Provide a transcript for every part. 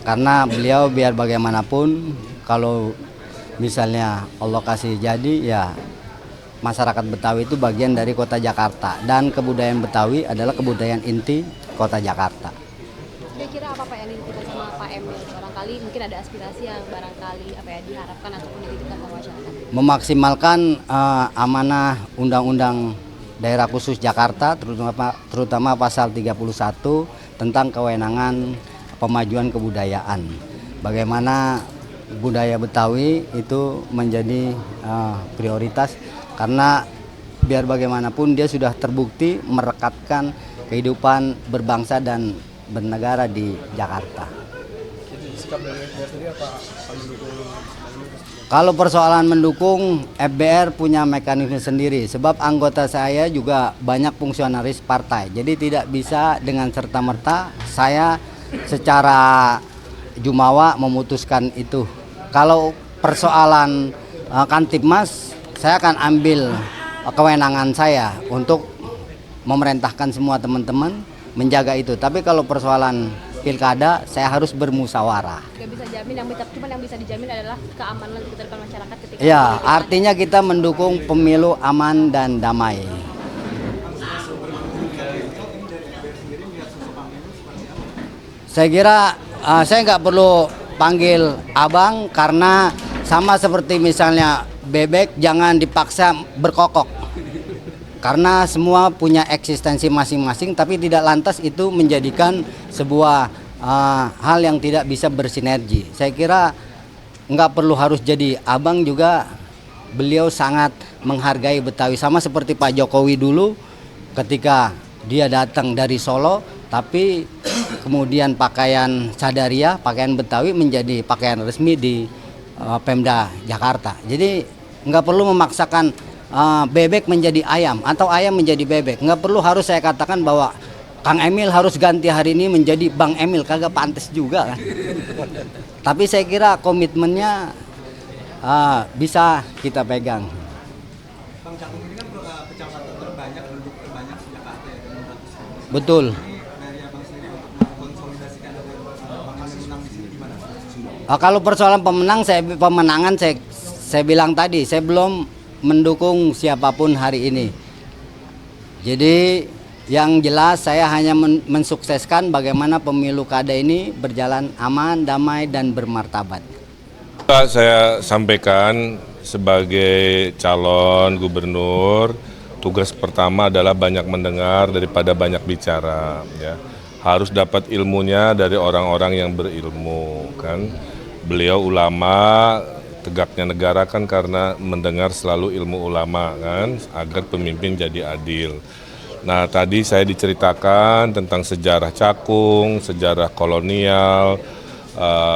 karena beliau biar bagaimanapun kalau misalnya Allah kasih jadi ya masyarakat Betawi itu bagian dari kota Jakarta dan kebudayaan Betawi adalah kebudayaan inti kota Jakarta. Kira-kira apa Pak yang diinginkan sama Pak Emil? Barangkali mungkin ada aspirasi yang barangkali diharapkan ataupun dititipkan ke masyarakat. Memaksimalkan amanah Undang-Undang Daerah Khusus Jakarta terutama pasal 31 tentang kewenangan pemajuan kebudayaan. Bagaimana budaya Betawi itu menjadi prioritas karena biar bagaimanapun dia sudah terbukti merekatkan kehidupan berbangsa dan bernegara di Jakarta. Sikap dari FBR sendiri apa mendukung? Kalau persoalan mendukung, FBR punya mekanisme sendiri sebab anggota saya juga banyak fungsionaris partai. Jadi tidak bisa dengan serta-merta saya secara jumawa memutuskan itu. Kalau persoalan Kantipmas, saya akan ambil kewenangan saya untuk memerintahkan semua teman-teman menjaga itu. Tapi kalau persoalan pilkada, saya harus bermusyawarah. Gak bisa jamin, cuma yang bisa dijamin adalah keamanan dan ketertiban masyarakat ketika. Ya, artinya kita mendukung pemilu aman dan damai. Saya kira saya nggak perlu panggil abang karena sama seperti misalnya bebek jangan dipaksa berkokok. Karena semua punya eksistensi masing-masing tapi tidak lantas itu menjadikan sebuah hal yang tidak bisa bersinergi. Saya kira nggak perlu harus jadi abang juga, beliau sangat menghargai Betawi sama seperti Pak Jokowi dulu ketika dia datang dari Solo tapi kemudian pakaian sadaria, pakaian Betawi menjadi pakaian resmi di Pemda Jakarta. Jadi nggak perlu memaksakan bebek menjadi ayam atau ayam menjadi bebek. Nggak perlu harus saya katakan bahwa Kang Emil harus ganti hari ini menjadi Bang Emil, kagak pantas juga kan. Tapi saya kira komitmennya bisa kita pegang. Bang Cakung ini kan kecamatan terbanyak, penduduk terbanyak di Jakarta ya, 600. Betul. Dari abang sendiri untuk mengkonsolidasikan dan bakal menang di sini gimana? Kalau persoalan pemenangan saya bilang tadi, saya belum mendukung siapapun hari ini. Jadi yang jelas saya hanya mensukseskan bagaimana pemilu kada ini berjalan aman, damai dan bermartabat. Saya sampaikan sebagai calon gubernur, tugas pertama adalah banyak mendengar daripada banyak bicara, ya. Harus dapat ilmunya dari orang-orang yang berilmu, kan. Beliau ulama, tegaknya negara kan karena mendengar selalu ilmu ulama kan, agar pemimpin jadi adil. Nah tadi saya diceritakan tentang sejarah Cakung, sejarah kolonial,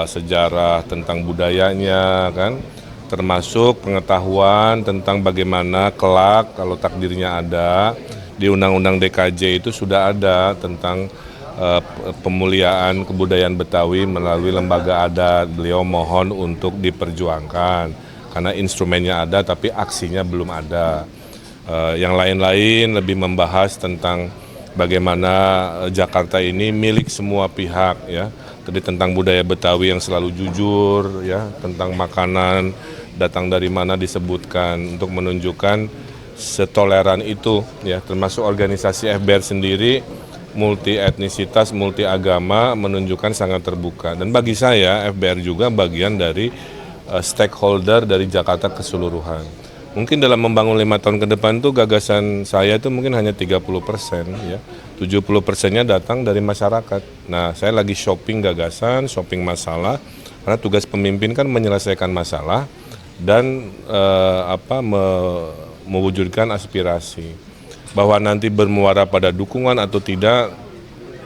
sejarah tentang budayanya kan, termasuk pengetahuan tentang bagaimana kelak kalau takdirnya ada, di Undang-Undang DKJ itu sudah ada tentang pemuliaan kebudayaan Betawi melalui lembaga adat. Beliau mohon untuk diperjuangkan karena instrumennya ada tapi aksinya belum ada. Yang lain-lain lebih membahas tentang bagaimana Jakarta ini milik semua pihak, ya. Tadi tentang budaya Betawi yang selalu jujur, ya, tentang makanan datang dari mana disebutkan untuk menunjukkan setoleran itu, ya, termasuk organisasi FBR sendiri multi etnisitas, multi agama menunjukkan sangat terbuka. Dan bagi saya FBR juga bagian dari stakeholder dari Jakarta keseluruhan. Mungkin dalam membangun 5 tahun ke depan itu gagasan saya itu mungkin hanya 30%, ya. 70%-nya datang dari masyarakat. Nah, saya lagi shopping gagasan, shopping masalah, karena tugas pemimpin kan menyelesaikan masalah dan mewujudkan aspirasi. Bahwa nanti bermuara pada dukungan atau tidak,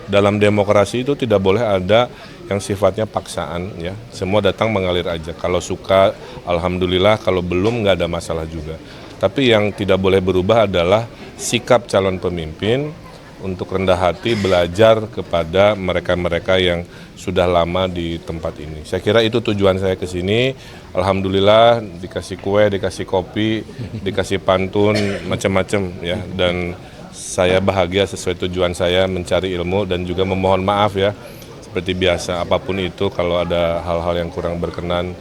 dalam demokrasi itu tidak boleh ada yang sifatnya paksaan, ya. Semua datang mengalir aja. Kalau suka, alhamdulillah. Kalau belum, nggak ada masalah juga. Tapi yang tidak boleh berubah adalah sikap calon pemimpin untuk rendah hati belajar kepada mereka-mereka yang sudah lama di tempat ini. Saya kira itu tujuan saya ke sini. Alhamdulillah dikasih kue, dikasih kopi, dikasih pantun, macam-macam, ya. Dan saya bahagia sesuai tujuan saya mencari ilmu dan juga memohon maaf, ya, seperti biasa, apapun itu kalau ada hal-hal yang kurang berkenan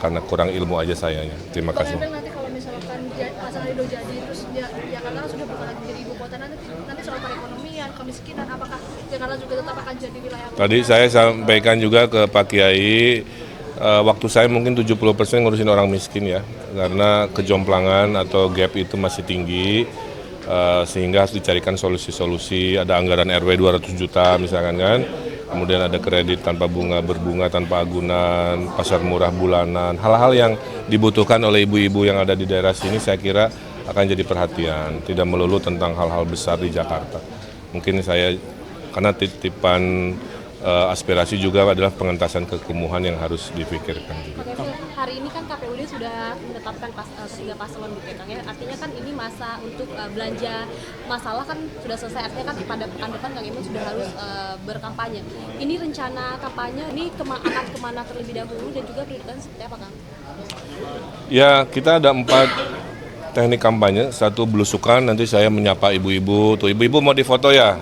karena kurang ilmu aja sayanya. Terima kasih. Kalau nanti kalau misalkan pasangan Ridho jadi terus Jakarta kan sudah bukan lagi jadi ibu kota, nanti soal perekonomian, kemiskinan, apakah Jakarta juga tetap akan jadi wilayah? Tadi saya sampaikan juga ke Pak Kiai, waktu saya mungkin 70% ngurusin orang miskin ya, karena kejomplangan atau gap itu masih tinggi, sehingga harus dicarikan solusi-solusi. Ada anggaran RW 200 juta misalkan kan, kemudian ada kredit tanpa bunga, berbunga tanpa agunan, pasar murah bulanan, hal-hal yang dibutuhkan oleh ibu-ibu yang ada di daerah sini saya kira akan jadi perhatian, tidak melulu tentang hal-hal besar di Jakarta. Mungkin saya, karena titipan aspirasi juga adalah pengentasan kekumuhan yang harus dipikirkan juga. Oke, Phil, hari ini kan KPUD sudah menetapkan ketiga paslon gitu ya, Kang, ya. Artinya kan ini masa untuk belanja masalah kan sudah selesai. Artinya kan pada pekan depan Kang Emil sudah harus berkampanye. Ini rencana kampanye ini akan kemana terlebih dahulu dan juga prioritasnya seperti apa, Kang? Ya, kita ada 4 teknik kampanye. Satu belusukan, nanti saya menyapa ibu-ibu. Tuh, ibu-ibu mau difoto ya?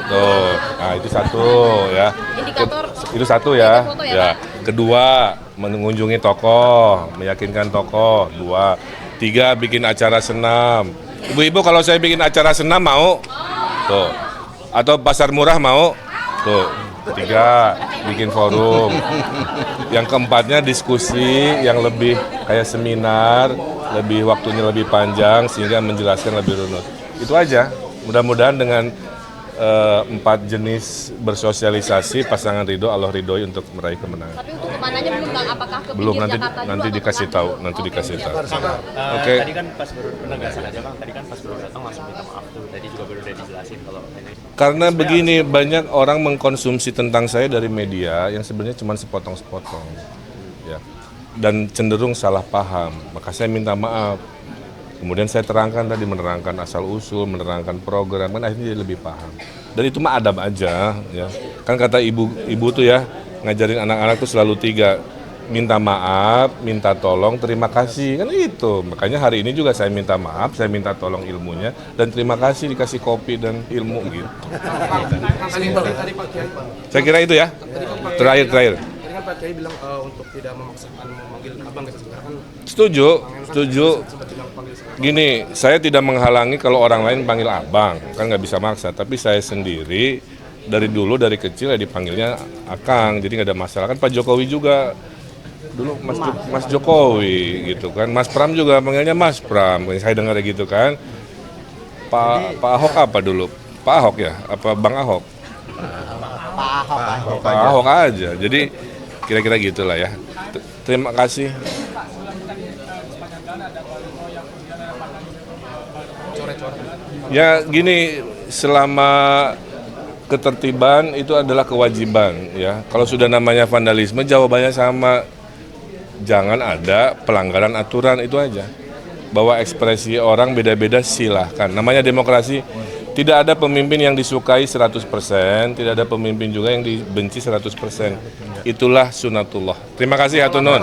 Tuh, nah itu satu ya. Indikator Itu satu ya. foto ya, Ya. Kedua, mengunjungi tokoh, meyakinkan tokoh. 2, 3, bikin acara senam. Ibu-ibu kalau saya bikin acara senam mau? Tuh. Atau pasar murah mau? Tuh. 3, bikin forum. Yang keempatnya diskusi yang lebih kayak seminar, waktunya lebih panjang sehingga menjelaskan lebih runut. Itu aja. Mudah-mudahan dengan 4 jenis bersosialisasi pasangan Ridho Allah ridhoi untuk meraih kemenangan. tapi untuk kemananya belum, Kang? Apakah ke Belum, pinggir Jakarta juga nanti atau dikasih kemana? tahu, nanti Oke, dikasih siap. tahu. Oke. Oke. Tadi kan pas baru penegasan aja Bang, tadi kan pas baru datang langsung minta maaf tuh. Tadi juga baru udah dijelasin kalau ini. Karena begini, banyak orang mengkonsumsi tentang saya dari media yang sebenarnya cuma sepotong-sepotong, ya, dan cenderung salah paham. Maka saya minta maaf. Kemudian saya terangkan tadi, menerangkan asal-usul, menerangkan program, kan akhirnya jadi lebih paham. Dan itu mah adab aja, ya. Kan kata ibu tuh ya, ngajarin anak-anak tuh selalu 3. Minta maaf, minta tolong, terima kasih, kan itu. Makanya hari ini juga saya minta maaf, saya minta tolong ilmunya, dan terima kasih dikasih kopi dan ilmu gitu. Tadi Pak Kiai, Saya kira itu ya. Terakhir. tadi kan Pak Kiai bilang untuk tidak memaksakan memanggil abang gitu. Sekarang kan Setuju. sempat bilang panggil sekarang. Gini, saya tidak menghalangi kalau orang lain panggil abang, kan nggak bisa maksa. Tapi saya sendiri dari dulu, dari kecil ya dipanggilnya Akang, jadi nggak ada masalah. Kan Pak Jokowi juga dulu Mas Jokowi gitu kan. Mas Pram juga panggilnya Mas Pram, saya dengar gitu kan. Pak Ahok apa dulu? Pak Ahok ya? Apa Bang Ahok? Pak Ahok aja. Jadi kira-kira gitulah ya. Terima kasih. Ya gini, selama ketertiban itu adalah kewajiban ya. Kalau sudah namanya vandalisme jawabannya sama. Jangan ada pelanggaran aturan, itu aja. Bahwa ekspresi orang beda-beda silahkan. Namanya demokrasi, tidak ada pemimpin yang disukai 100%, tidak ada pemimpin juga yang dibenci 100%. Itulah sunatullah. Terima kasih Hatunun.